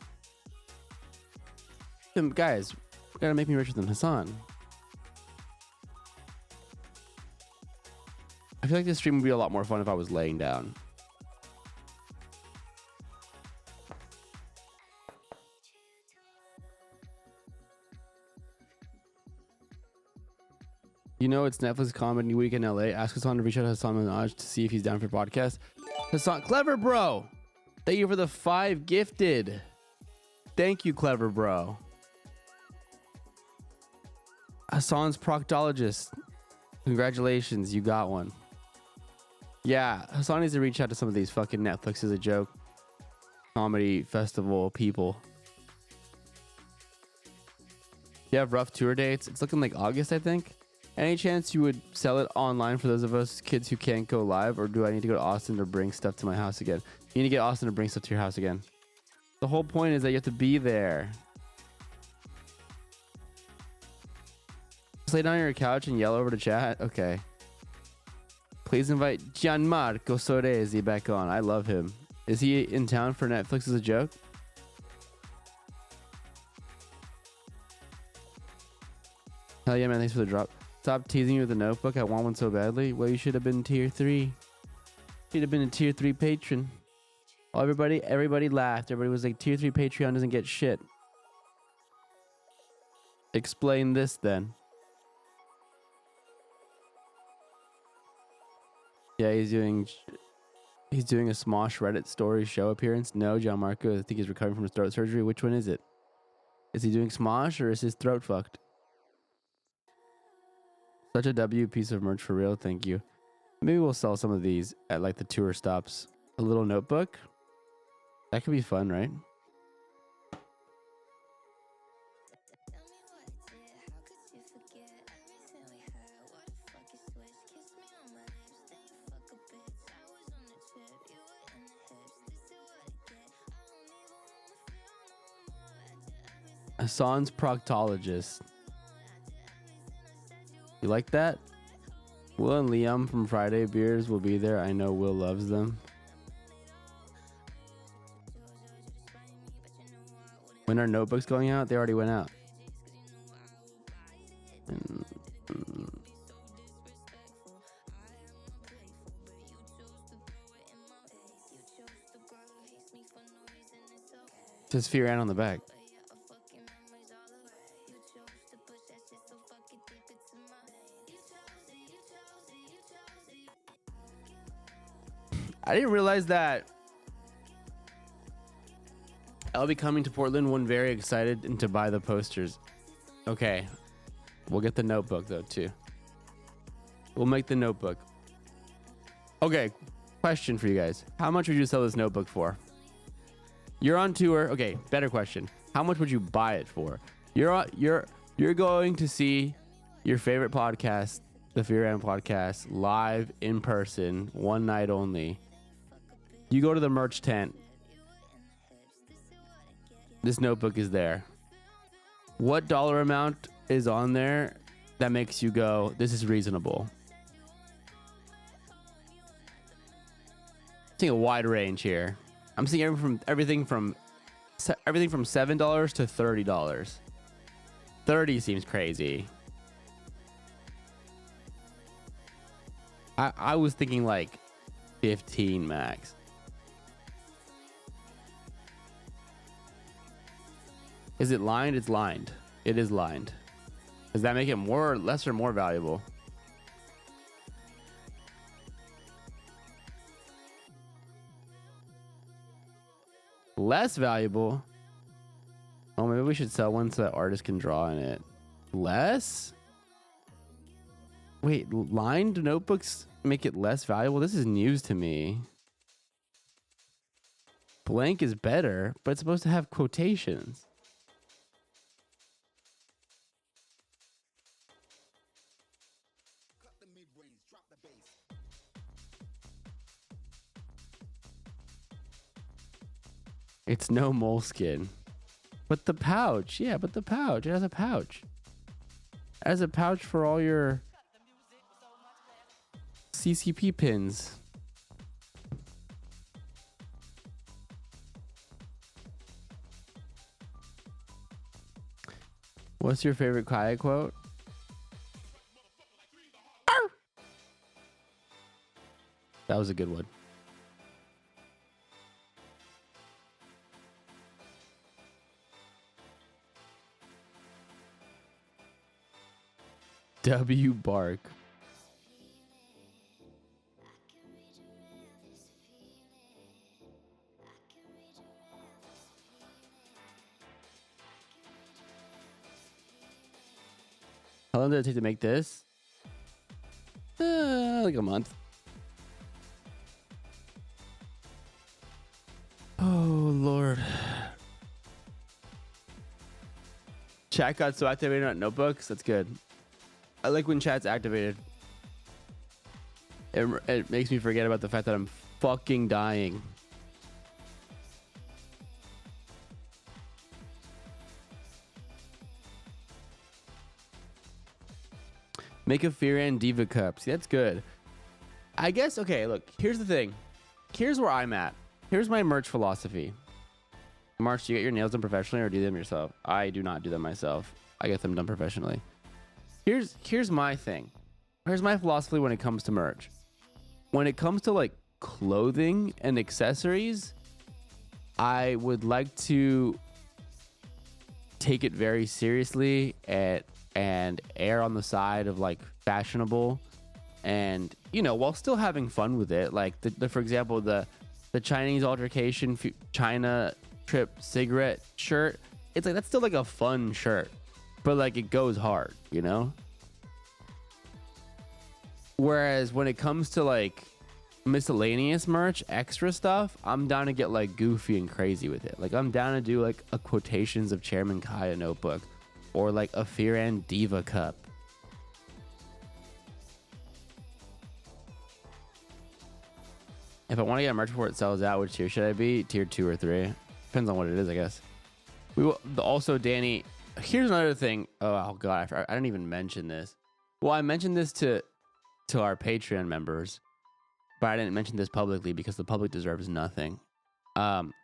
Guys, you gotta make me richer than Hassan. I feel like this stream would be a lot more fun if I was laying down. You know it's Netflix Comedy Week in LA. Ask Hassan to reach out to Hassan Minaj to see if he's down for podcast. Hassan, clever bro. Thank you for the 5 gifted. Thank you, clever bro. Hassan's proctologist. Congratulations, you got one. Yeah, Hassan needs to reach out to some of these fucking Netflix is a joke comedy festival people. You have rough tour dates? It's looking like August, I think. Any chance you would sell it online for those of us kids who can't go live, or do I need to go to Austin to bring stuff to my house again? You need to get Austin to bring stuff to your house again. The whole point is that you have to be there. Just lay down on your couch and yell over to chat? Okay. Please invite Gianmarco Soresi back on. I love him. Is he in town for Netflix as a joke? Hell yeah, man. Thanks for the drop. Stop teasing you with the notebook. I want one so badly. Well, you should have been tier 3. You'd have been a tier 3 patron. Oh, everybody laughed. Everybody was like, tier 3 Patreon doesn't get shit. Explain this then. Yeah, he's doing a Smosh Reddit story show appearance. No, John Marco, I think he's recovering from his throat surgery. Which one is it? Is he doing Smosh or is his throat fucked? Such a W piece of merch for real. Thank you. Maybe we'll sell some of these at like the tour stops. A little notebook. That could be fun, right? Hassan's proctologist. You like that? Will and Liam from Friday Beers will be there. I know Will loves them. When are notebooks going out? They already went out. Says Fearan on the back. I didn't realize that I'll be coming to Portland. One very excited and to buy the posters. Okay. We'll get the notebook though too. We'll make the notebook. Okay. Question for you guys. How much would you sell this notebook for? You're on tour. Okay. Better question. How much would you buy it for? You're going to see your favorite podcast, the Fearan podcast, live in person, one night only. You go to the merch tent. This notebook is there. What dollar amount is on there that makes you go, this is reasonable? I'm seeing a wide range here. I'm seeing everything from $7 to $30. 30 seems crazy. I was thinking like 15 max. Is it lined? It's lined. It is lined. Does that make it more or less or more valuable? Less valuable? Oh, maybe we should sell one so that artists can draw in it. Less? Wait, lined notebooks make it less valuable? This is news to me. Blank is better, but it's supposed to have quotations. It's no moleskin. But the pouch. Yeah, but the pouch. It has a pouch. It has a pouch for all your CCP pins. What's your favorite Kaya quote? Arr! That was a good one. W Bark. How long did it take to make this? Like a month. Oh, Lord. Chat got so activated on notebooks. That's good. I like when chat's activated. It makes me forget about the fact that I'm fucking dying. Make a Fearan Diva Cup. See, that's good. I guess, okay, look, here's the thing. Here's where I'm at. Here's my merch philosophy. March, do you get your nails done professionally or do you do them yourself? I do not do them myself. I get them done professionally. Here's my thing. Here's my philosophy when it comes to merch. When it comes to like clothing and accessories, I would like to take it very seriously and err on the side of like fashionable, and you know, while still having fun with it. Like the for example, the Chinese altercation China trip cigarette shirt, it's like that's still like a fun shirt, but like it goes hard, you know. Whereas when it comes to like miscellaneous merch, extra stuff, I'm down to get like goofy and crazy with it. Like I'm down to do like a quotations of Chairman Kaya notebook, or like a Fearan Diva cup. If I want to get merch before it sells out, which tier should I be? Tier 2 or 3? Depends on what it is, I guess. We will also, Danny, here's another thing. Oh god, I didn't even mention this. Well, I mentioned this to our Patreon members, but I didn't mention this publicly because the public deserves nothing. The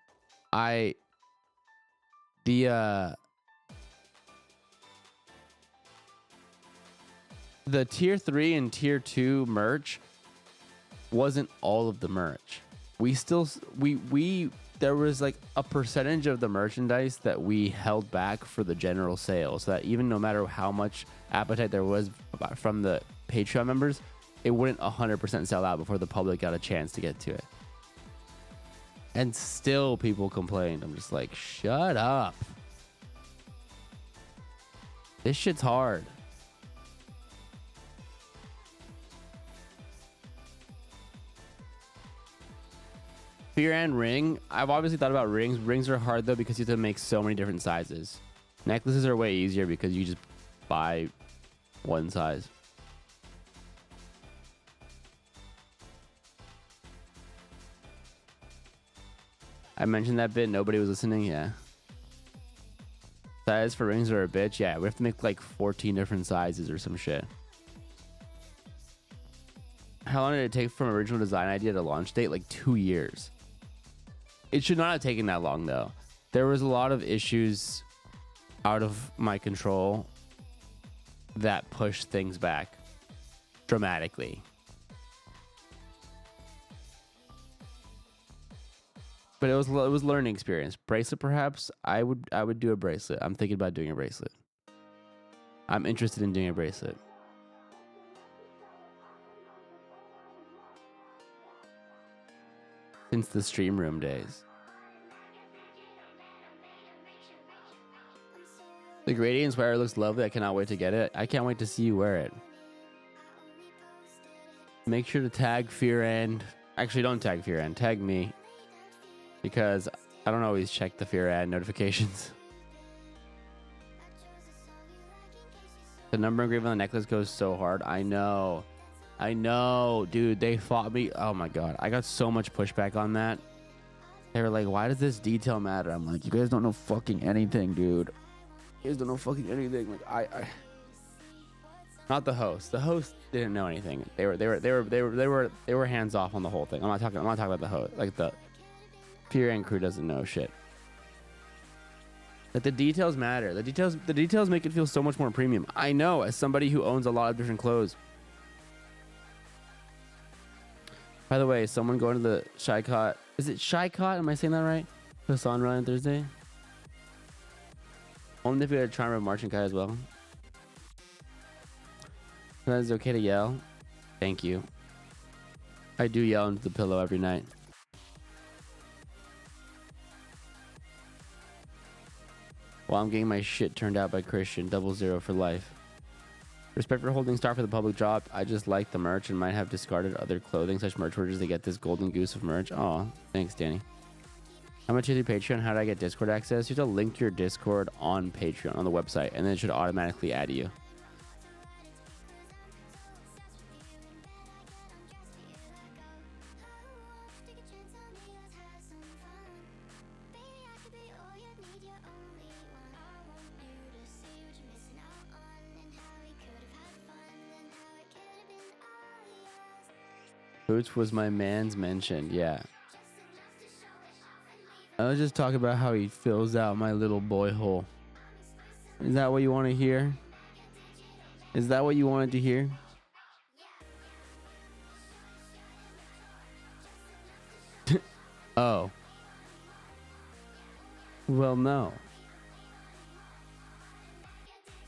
tier 3 and tier 2 merch wasn't all of the merch. There was like a percentage of the merchandise that we held back for the general sale, so that even no matter how much appetite there was from the Patreon members, it wouldn't 100% sell out before the public got a chance to get to it. And still people complained. I'm just like, shut up. This shit's hard. Fearan ring. I've obviously thought about rings. Rings are hard though because you have to make so many different sizes. Necklaces are way easier because you just buy one size. I mentioned that bit. Nobody was listening. Yeah. Size for rings are a bitch. Yeah, we have to make like 14 different sizes or some shit. How long did it take from original design idea to launch date? Like 2 years. It should not have taken that long though. There was a lot of issues out of my control that pushed things back dramatically. But it was learning experience. Bracelet, perhaps. I would do a bracelet. I'm thinking about doing a bracelet. I'm interested in doing a bracelet. Since the stream room days. The gradient inspire looks lovely. I cannot wait to get it. I can't wait to see you wear it. Make sure to tag Fearan. Actually, don't tag Fearan. Tag me. Because I don't always check the Fearan notifications. The number engraved on the necklace goes so hard. I know. Dude, they fought me. Oh my god. I got so much pushback on that. They were like, why does this detail matter? I'm like, you guys don't know fucking anything, dude. You guys don't know fucking anything. Like I not the host. The host didn't know anything. They were hands off on the whole thing. I'm not talking about the host. Like the Fearan crew doesn't know shit. Like the details matter. The details make it feel so much more premium. I know, as somebody who owns a lot of different clothes. By the way, someone going to the Shycot. Is it Shycot? Am I saying that right? Hassan run on Thursday. Only if we had a charm of March and Kai as well. Sometimes it's okay to yell. Thank you. I do yell into the pillow every night. While I'm getting my shit turned out by Christian. 00 for life. Respect for holding star for the public drop. I just like the merch and might have discarded other clothing such merch orders to get this golden goose of merch. Aw, thanks, Danny. How much is your Patreon? How do I get Discord access? You have to link your Discord on Patreon on the website, and then it should automatically add you. Boots was my man's mentioned, yeah. I was just talking about how he fills out my little boy hole. Is that what you want to hear? Is that what you wanted to hear? Oh. Well, no.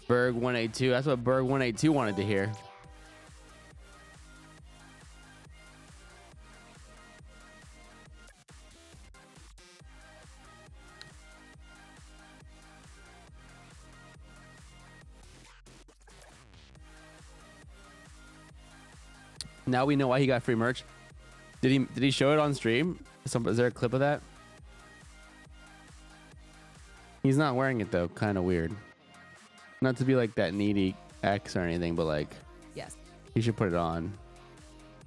Berg 182. That's what Berg 182 wanted to hear. Now we know why he got free merch. Did he show it on stream? Is there a clip of that? He's not wearing it though. Kind of weird. Not to be like that needy X or anything, but like, Yes. he should put it on.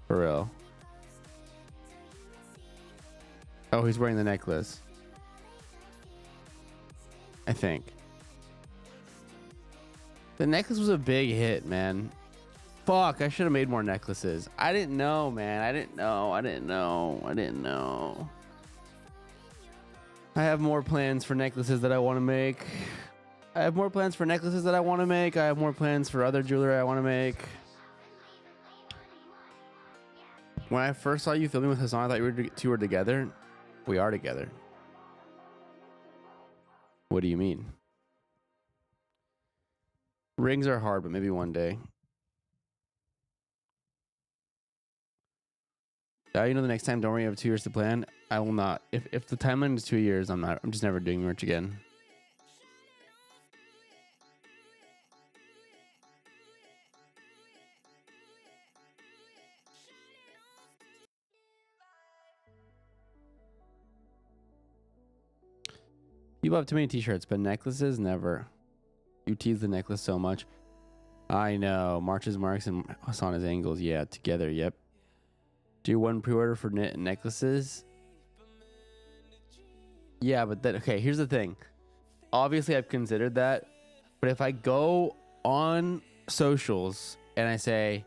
For real. Oh, he's wearing the necklace. I think. The necklace was a big hit, man. Fuck, I should have made more necklaces. I didn't know, man. I didn't know. I have more plans for necklaces that I want to make. I have more plans for other jewelry I want to make. When I first saw you filming with Hassan, I thought you two were together. We are together. What do you mean? Rings are hard, but maybe one day. You know, the next time, don't worry, I have 2 years to plan. I will not. If the timeline is 2 years, I'm just never doing merch again. People have too many t-shirts, but necklaces, never. You tease the necklace so much. I know. March's marks and Hasana's angles. Yeah, together, yep. Do one pre-order for knit and necklaces? Yeah, but then, okay, here's the thing. Obviously, I've considered that. But if I go on socials and I say,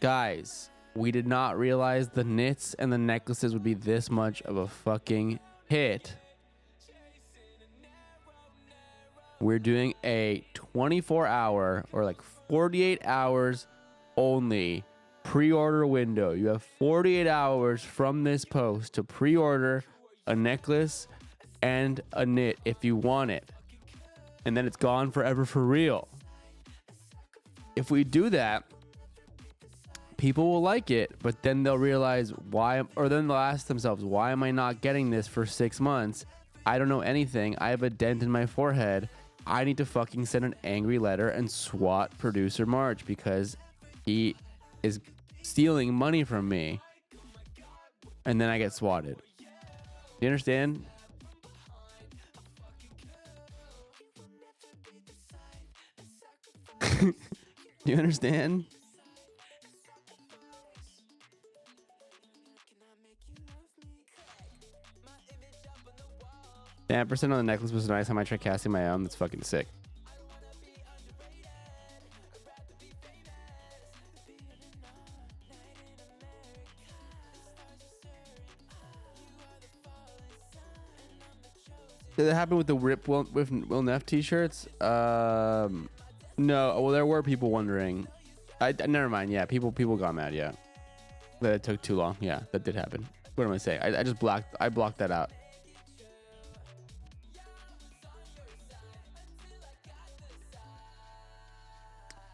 guys, we did not realize the knits and the necklaces would be this much of a fucking hit. We're doing a 24-hour or like 48 hours only pre-order window. You have 48 hours from this post to pre-order a necklace and a knit if you want it. And then it's gone forever for real. If we do that, people will like it, but then they'll realize why, or then they'll ask themselves, why am I not getting this for 6 months? I don't know anything. I have a dent in my forehead. I need to fucking send an angry letter and swat producer March because he is stealing money from me. And then I get swatted. You understand? Do you understand? Yeah, percent on the necklace was nice. I might try casting my own. That's fucking sick. Did it happen with the Rip Will Neff t-shirts? No. Well, there were people wondering. Never mind. Yeah, people got mad. Yeah, that it took too long. Yeah, that did happen. What am I saying? I just blocked that out.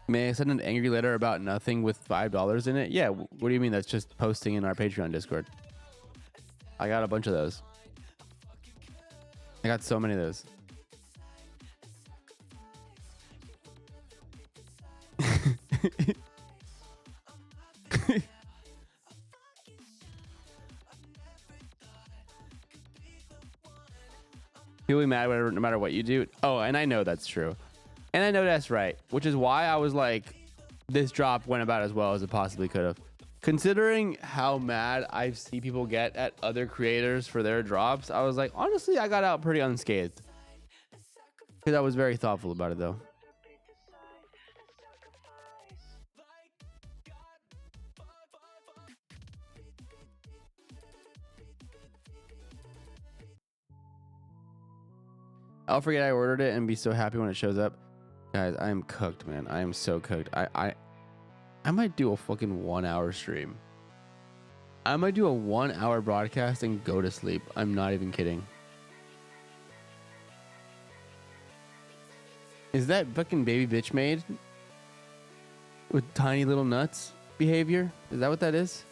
May I send an angry letter about nothing with $5 in it? Yeah. What do you mean? That's just posting in our Patreon Discord. I got a bunch of those. I got so many of those. You'll be mad whatever, no matter what you do. Oh, and I know that's true. And I know that's right, which is why I was like, this drop went about as well as it possibly could have. Considering how mad I see people get at other creators for their drops, I was like, honestly, I got out pretty unscathed. Because I was very thoughtful about it, though. I'll forget I ordered it and be so happy when it shows up. Guys, I am cooked, man. I am so cooked. I might do a fucking 1 hour stream. I might do a 1 hour broadcast and go to sleep. I'm not even kidding. Is that fucking baby bitch made with tiny little nuts behavior? Is that what that is?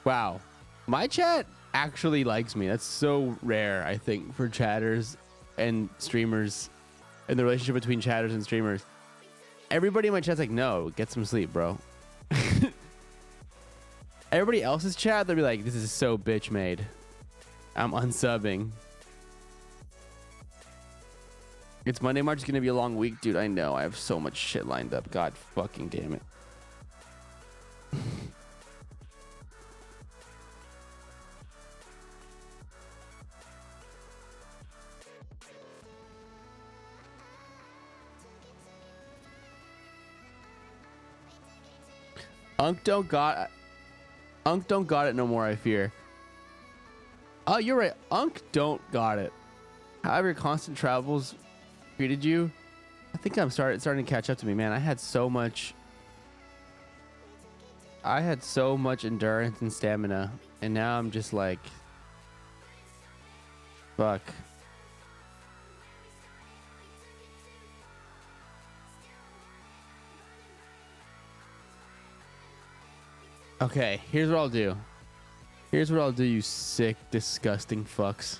Wow. My chat actually likes me. That's so rare, I think, for chatters and streamers and the relationship between chatters and streamers. Everybody in my chat's like, no, get some sleep, bro. Everybody else's chat, they'll be like, this is so bitch made. I'm unsubbing. It's Monday, March. It's going to be a long week, dude. I know. I have so much shit lined up. God fucking damn it. Unk don't got it no more, I fear. Oh, you're right. Unk don't got it. However, your constant travels treated you. I think I'm starting to catch up to me, man. I had so much endurance and stamina, and now I'm just like, fuck. Okay, here's what I'll do. Here's what I'll do, you sick, disgusting fucks.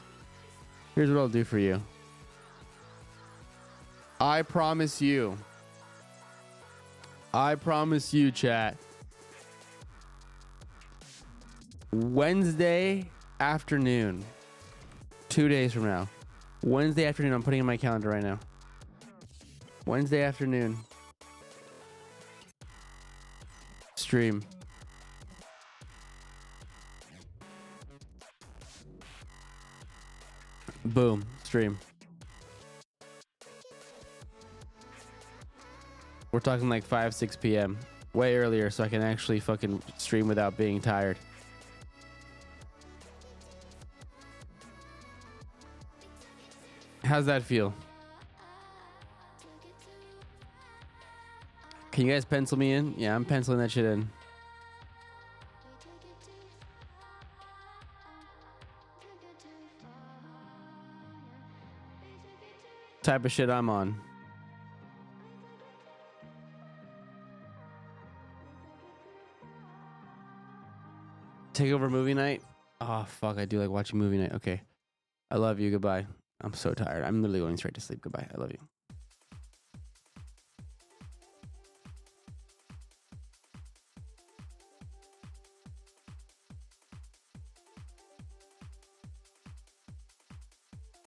Here's what I'll do for you. I promise you, chat. Wednesday afternoon, 2 days from now. Wednesday afternoon, I'm putting in my calendar right now. Wednesday afternoon. Stream. Boom. Stream. We're talking like 5, 6 p.m. Way earlier so I can actually fucking stream without being tired. How's that feel? Can you guys pencil me in? Yeah, I'm penciling that shit in. Type of shit I'm on. Take over movie night? Oh, fuck. I do like watching movie night. Okay. I love you. Goodbye. I'm so tired. I'm literally going straight to sleep. Goodbye. I love you.